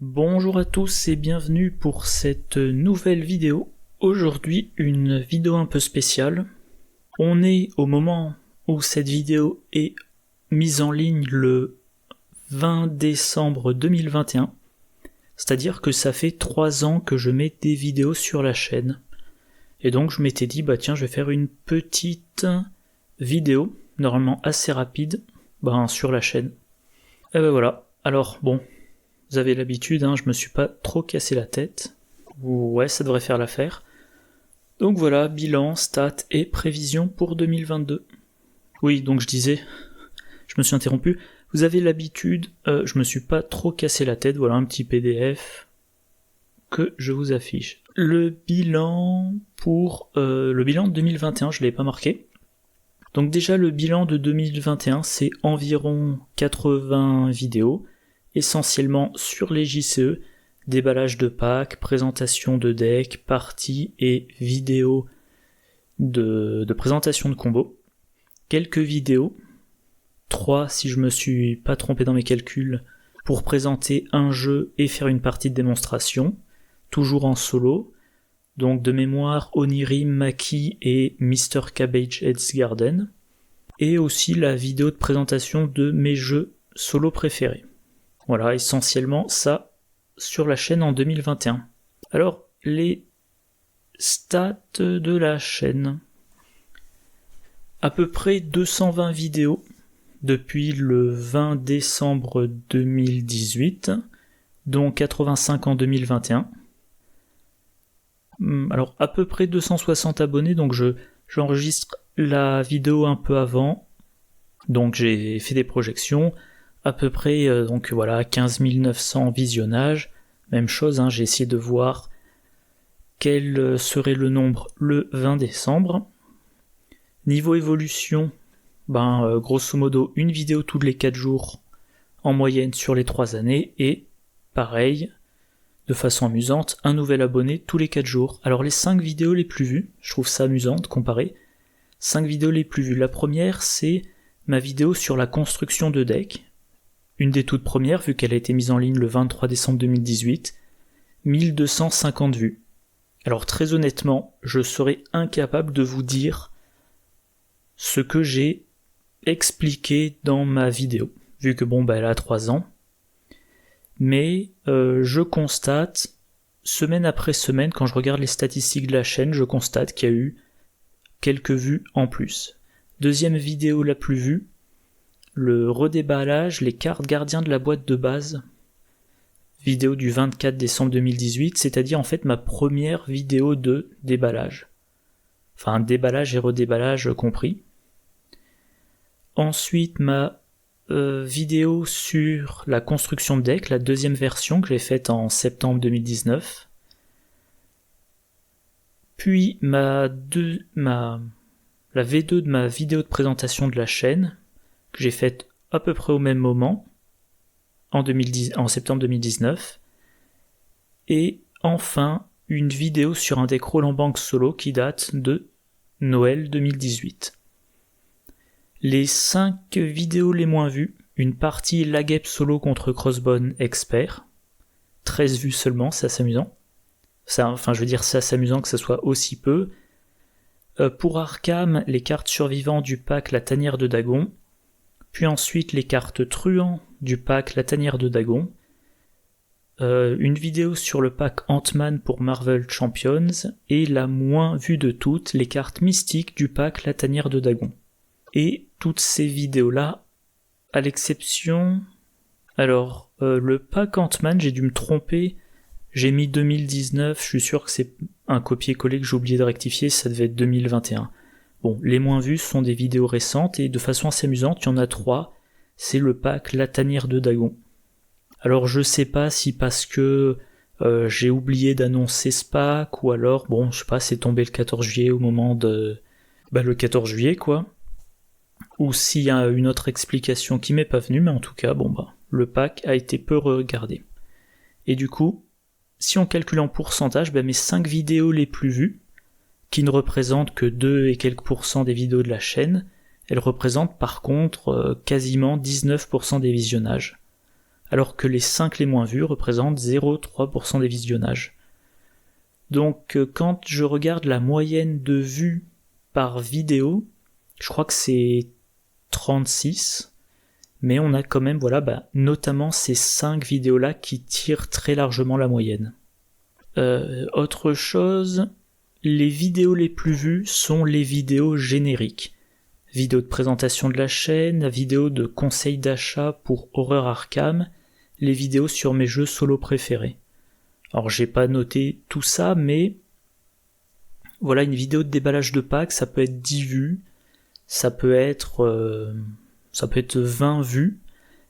Bonjour à tous et bienvenue pour cette nouvelle vidéo. Aujourd'hui, une vidéo un peu spéciale. On est au moment où cette vidéo est mise en ligne le 20 décembre 2021. C'est-à-dire que ça fait 3 ans que je mets des vidéos sur la chaîne. Et donc je m'étais dit, tiens, je vais faire une petite vidéo, normalement assez rapide, sur la chaîne. Et voilà. Alors bon, vous avez l'habitude, je me suis pas trop cassé la tête. Ouais, ça devrait faire l'affaire. Donc voilà, bilan, stats et prévisions pour 2022. Oui, donc je disais, je me suis interrompu. Vous avez l'habitude, je me suis pas trop cassé la tête, voilà un petit PDF que je vous affiche. Le bilan de 2021, je l'ai pas marqué. Donc déjà le bilan de 2021, c'est environ 80 vidéos, essentiellement sur les JCE, déballage de packs, présentation de decks, parties et vidéos de présentation de combos. Quelques vidéos, 3 si je me suis pas trompé dans mes calculs, pour présenter un jeu et faire une partie de démonstration, toujours en solo. Donc de mémoire, Onirim, Maki et Mr. Cabbage Head's Garden. Et aussi la vidéo de présentation de mes jeux solo préférés. Voilà, essentiellement ça sur la chaîne en 2021. Alors, les stats de la chaîne. À peu près 220 vidéos depuis le 20 décembre 2018, dont 85 en 2021. Alors, à peu près 260 abonnés, donc j'enregistre la vidéo un peu avant. Donc j'ai fait des projections. À peu près 15 900 visionnages. Même chose, j'ai essayé de voir quel serait le nombre le 20 décembre. Niveau évolution, grosso modo une vidéo tous les 4 jours en moyenne sur les 3 années, et pareil, de façon amusante, un nouvel abonné tous les 4 jours. Alors les 5 vidéos les plus vues, je trouve ça amusant de comparer, 5 vidéos les plus vues. La première, c'est ma vidéo sur la construction de deck, une des toutes premières vu qu'elle a été mise en ligne le 23 décembre 2018, 1250 vues. Alors très honnêtement, je serais incapable de vous dire ce que j'ai expliqué dans ma vidéo, vu que elle a 3 ans. Mais je constate, semaine après semaine, quand je regarde les statistiques de la chaîne, je constate qu'il y a eu quelques vues en plus. Deuxième vidéo la plus vue, le redéballage, les cartes gardiens de la boîte de base. Vidéo du 24 décembre 2018, c'est-à-dire en fait ma première vidéo de déballage. Enfin, déballage et redéballage compris. Ensuite, ma vidéo sur la construction de deck, la deuxième version que j'ai faite en septembre 2019. Puis la V2 de ma vidéo de présentation de la chaîne, que j'ai faite à peu près au même moment, en septembre 2019. Et enfin, une vidéo sur un deck Roll en banque solo qui date de Noël 2018. Les 5 vidéos les moins vues, une partie Lagep solo contre Crossbone Expert, 13 vues seulement, c'est assez amusant. C'est assez amusant que ça soit aussi peu. Pour Arkham, les cartes survivantes du pack La Tanière de Dagon, puis ensuite les cartes truands du pack La Tanière de Dagon, une vidéo sur le pack Ant-Man pour Marvel Champions, et la moins vue de toutes, les cartes mystiques du pack La Tanière de Dagon. Et toutes ces vidéos-là, à l'exception... Alors, le pack Ant-Man, j'ai dû me tromper, j'ai mis 2019, je suis sûr que c'est un copier-coller que j'ai oublié de rectifier, ça devait être 2021. Bon, les moins vues sont des vidéos récentes, et de façon assez amusante, il y en a 3, c'est le pack La Tanière de Dagon. Alors je sais pas si parce que j'ai oublié d'annoncer ce pack, ou alors, c'est tombé le 14 juillet au moment de... le 14 juillet, quoi. Ou s'il y a une autre explication qui m'est pas venue, mais en tout cas, le pack a été peu regardé. Et du coup, si on calcule en pourcentage, mes 5 vidéos les plus vues, qui ne représentent que 2 et quelques pourcents des vidéos de la chaîne, elles représentent par contre quasiment 19% des visionnages. alors que les 5 les moins vus représentent 0,3% des visionnages. Donc quand je regarde la moyenne de vues par vidéo, je crois que c'est 36, mais on a quand même, notamment ces 5 vidéos-là qui tirent très largement la moyenne. Autre chose, les vidéos les plus vues sont les vidéos génériques. Vidéo de présentation de la chaîne, vidéo de conseils d'achat pour Horror Arkham, les vidéos sur mes jeux solo préférés. Alors j'ai pas noté tout ça, mais voilà, une vidéo de déballage de pack, ça peut être 10 vues, ça peut être 20 vues,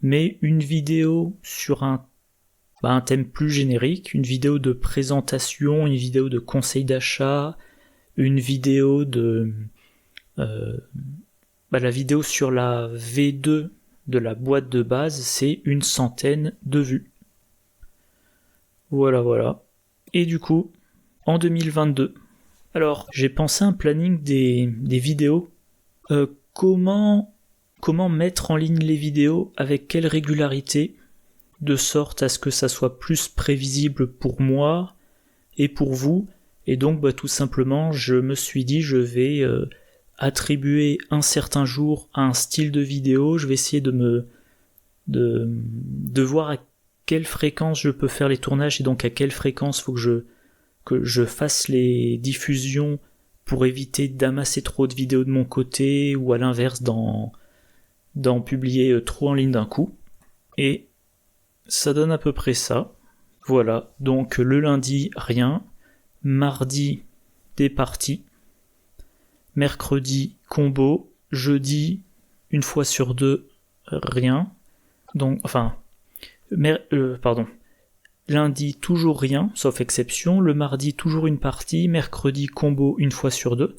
mais une vidéo sur un thème plus générique, une vidéo de présentation, une vidéo de conseil d'achat, une vidéo de la vidéo sur la V2 de la boîte de base, c'est 100 de vues. Voilà. Et du coup, en 2022, alors j'ai pensé un planning des vidéos. Comment mettre en ligne les vidéos, avec quelle régularité, de sorte à ce que ça soit plus prévisible pour moi et pour vous. Et donc tout simplement, je me suis dit, je vais attribuer un certain jour à un style de vidéo, je vais essayer de voir à quelle fréquence je peux faire les tournages et donc à quelle fréquence faut que je fasse les diffusions pour éviter d'amasser trop de vidéos de mon côté ou à l'inverse d'en publier trop en ligne d'un coup. Et ça donne à peu près ça. Voilà, donc le lundi, rien. Mardi, des parties. Mercredi, combo. Jeudi, une fois sur deux, rien. Donc, lundi, toujours rien, sauf exception. Le mardi, toujours une partie. Mercredi, combo, une fois sur deux.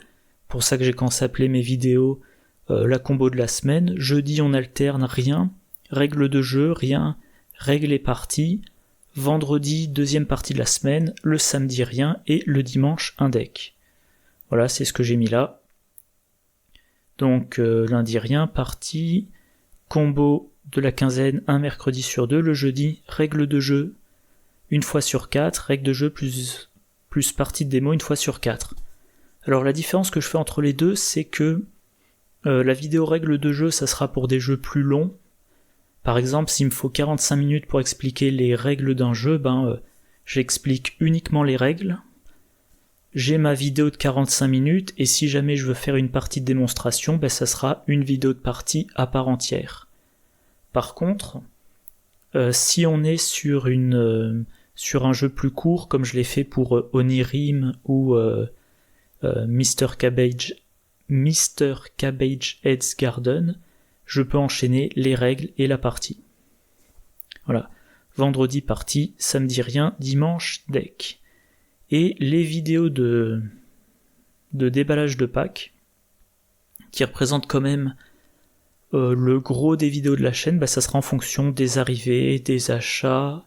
Pour ça que j'ai commencé à appeler mes vidéos la combo de la semaine. Jeudi, on alterne, rien. Règles de jeu, rien. Règles et parties. Vendredi, deuxième partie de la semaine. Le samedi, rien. Et le dimanche, un deck. Voilà, c'est ce que j'ai mis là. Donc lundi, rien. Partie. Combo de la quinzaine, un mercredi sur deux. Le jeudi, règles de jeu, une fois sur 4. Règles de jeu plus partie de démo, une fois sur 4. Alors la différence que je fais entre les deux, c'est que la vidéo règles de jeu, ça sera pour des jeux plus longs. Par exemple, s'il me faut 45 minutes pour expliquer les règles d'un jeu, j'explique uniquement les règles. J'ai ma vidéo de 45 minutes, et si jamais je veux faire une partie de démonstration, ça sera une vidéo de partie à part entière. Par contre, si on est sur un jeu plus court, comme je l'ai fait pour Onirim ou Mr. Cabbage Head's Garden, je peux enchaîner les règles et la partie. Voilà. Vendredi partie, samedi rien, dimanche deck. Et les vidéos de déballage de pack, qui représentent quand même le gros des vidéos de la chaîne, ça sera en fonction des arrivées, des achats,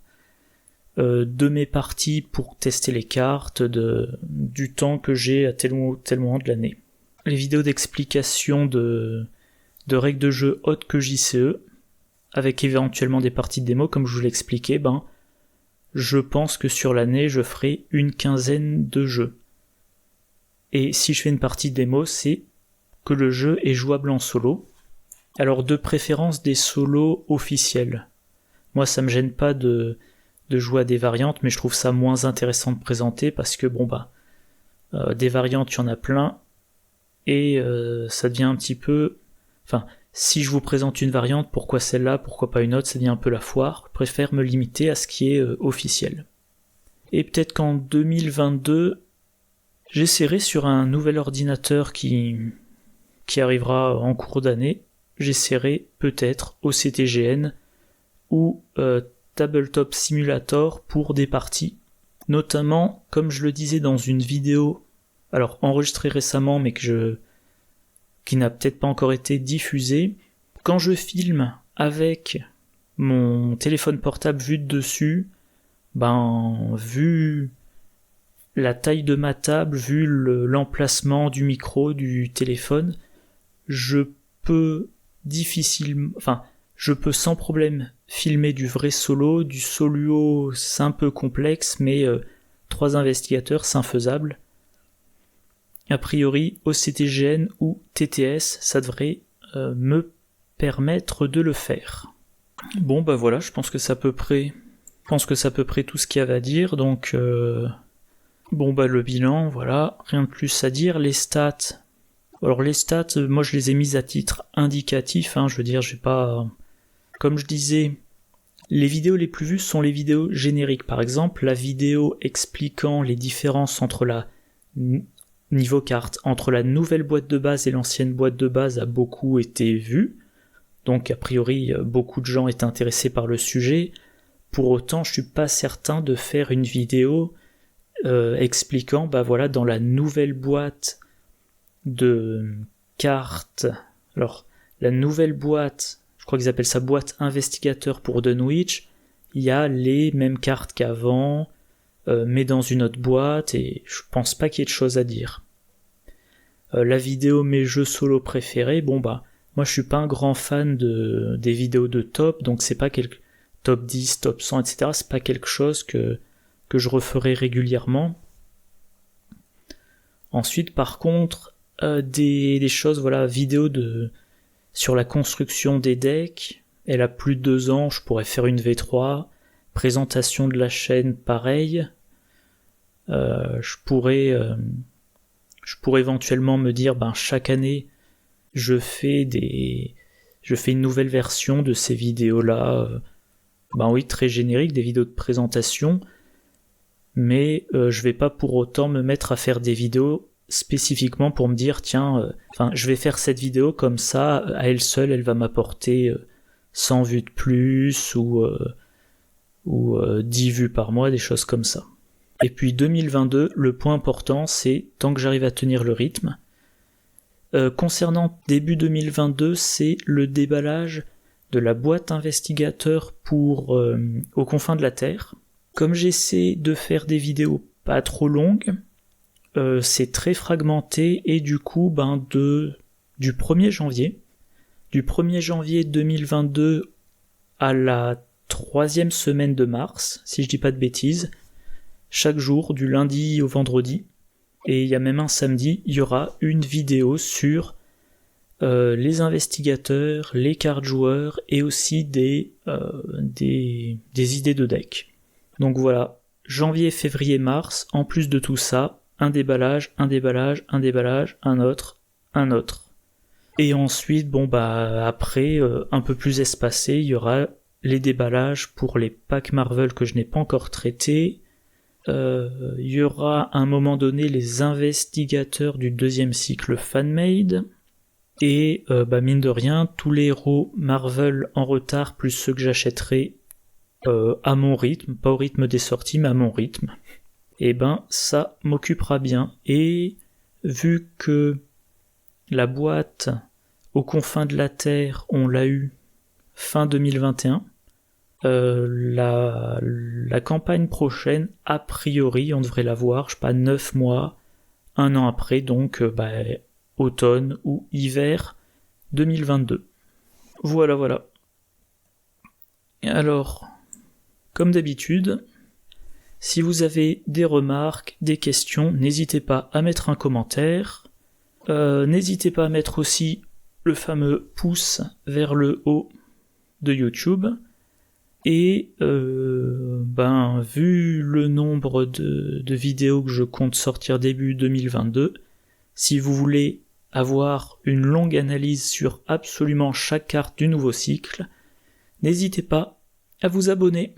de mes parties pour tester les cartes, du temps que j'ai à tel moment de l'année. Les vidéos d'explication de règles de jeu autres que JCE, avec éventuellement des parties de démo, comme je vous l'expliquais, je pense que sur l'année, je ferai une quinzaine de jeux. Et si je fais une partie de démo, c'est que le jeu est jouable en solo. Alors de préférence des solos officiels. Moi ça me gêne pas de jouer à des variantes, mais je trouve ça moins intéressant de présenter parce que des variantes il y en a plein et ça devient un petit peu... si je vous présente une variante, pourquoi celle-là, pourquoi pas une autre, ça devient un peu la foire. Je préfère me limiter à ce qui est officiel. Et peut-être qu'en 2022, j'essaierai sur un nouvel ordinateur qui arrivera en cours d'année, j'essaierai peut-être OCTGN ou Tabletop Simulator pour des parties. Notamment, comme je le disais dans une vidéo, alors enregistrée récemment mais qui n'a peut-être pas encore été diffusée, quand je filme avec mon téléphone portable vu de dessus, vu la taille de ma table, vu l'emplacement du micro, du téléphone, je peux difficilement, je peux sans problème filmer du vrai solo, du solo c'est un peu complexe, mais 3 investigateurs c'est infaisable. A priori, OCTGN ou TTS, ça devrait me permettre de le faire. Bon bah voilà, je pense que c'est à peu près tout ce qu'il y avait à dire, donc bon bah le bilan, voilà, rien de plus à dire. Les stats, alors les stats, moi je les ai mises à titre indicatif, je veux dire, j'ai pas... Comme je disais, les vidéos les plus vues sont les vidéos génériques. Par exemple, la vidéo expliquant les différences entre la niveau carte, entre la nouvelle boîte de base et l'ancienne boîte de base a beaucoup été vue. Donc a priori, beaucoup de gens étaient intéressés par le sujet. Pour autant, je suis pas certain de faire une vidéo expliquant, dans la nouvelle boîte de cartes. Alors, la nouvelle boîte, je crois qu'ils appellent ça boîte investigateur pour Dunwich, il y a les mêmes cartes qu'avant, mais dans une autre boîte, et je pense pas qu'il y ait de choses à dire. La vidéo mes jeux solo préférés, moi je suis pas un grand fan des vidéos de top, donc c'est pas top 10, top 100, etc. C'est pas quelque chose que je referai régulièrement. Ensuite, par contre, des choses, vidéo sur la construction des decks. Elle a plus de 2 ans, je pourrais faire une V3. Présentation de la chaîne, pareil. Je pourrais éventuellement me dire, chaque année, je fais une nouvelle version de ces vidéos-là. Oui, très générique, des vidéos de présentation. Mais je vais pas pour autant me mettre à faire des vidéos spécifiquement pour me dire, je vais faire cette vidéo comme ça, à elle seule, elle va m'apporter 100 vues de plus, ou 10 vues par mois, des choses comme ça. Et puis 2022, le point important, c'est tant que j'arrive à tenir le rythme. Concernant début 2022, c'est le déballage de la boîte investigateur pour aux confins de la Terre. Comme j'essaie de faire des vidéos pas trop longues, c'est très fragmenté, et du coup, du 1er janvier 2022 à la 3e semaine de mars, si je dis pas de bêtises, chaque jour, du lundi au vendredi, et il y a même un samedi, il y aura une vidéo sur les investigateurs, les cartes joueurs, et aussi des idées de deck. Donc voilà, janvier, février, mars, en plus de tout ça, un déballage, un autre. Et ensuite, après, un peu plus espacé, il y aura les déballages pour les packs Marvel que je n'ai pas encore traités. Il y aura à un moment donné les investigateurs du 2e cycle fan-made. Et mine de rien, tous les héros Marvel en retard, plus ceux que j'achèterai à mon rythme, pas au rythme des sorties, mais à mon rythme, et ça m'occupera bien. Et vu que la boîte aux confins de la Terre, on l'a eu fin 2021, la campagne prochaine, a priori, on devrait la voir, 9 mois, 1 an après, donc automne ou hiver 2022. Voilà. Alors, comme d'habitude, si vous avez des remarques, des questions, n'hésitez pas à mettre un commentaire. N'hésitez pas à mettre aussi le fameux pouce vers le haut de YouTube. Et vu le nombre de vidéos que je compte sortir début 2022, si vous voulez avoir une longue analyse sur absolument chaque carte du nouveau cycle, n'hésitez pas à vous abonner.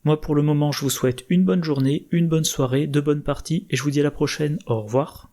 Moi pour le moment je vous souhaite une bonne journée, une bonne soirée, de bonnes parties, et je vous dis à la prochaine, au revoir.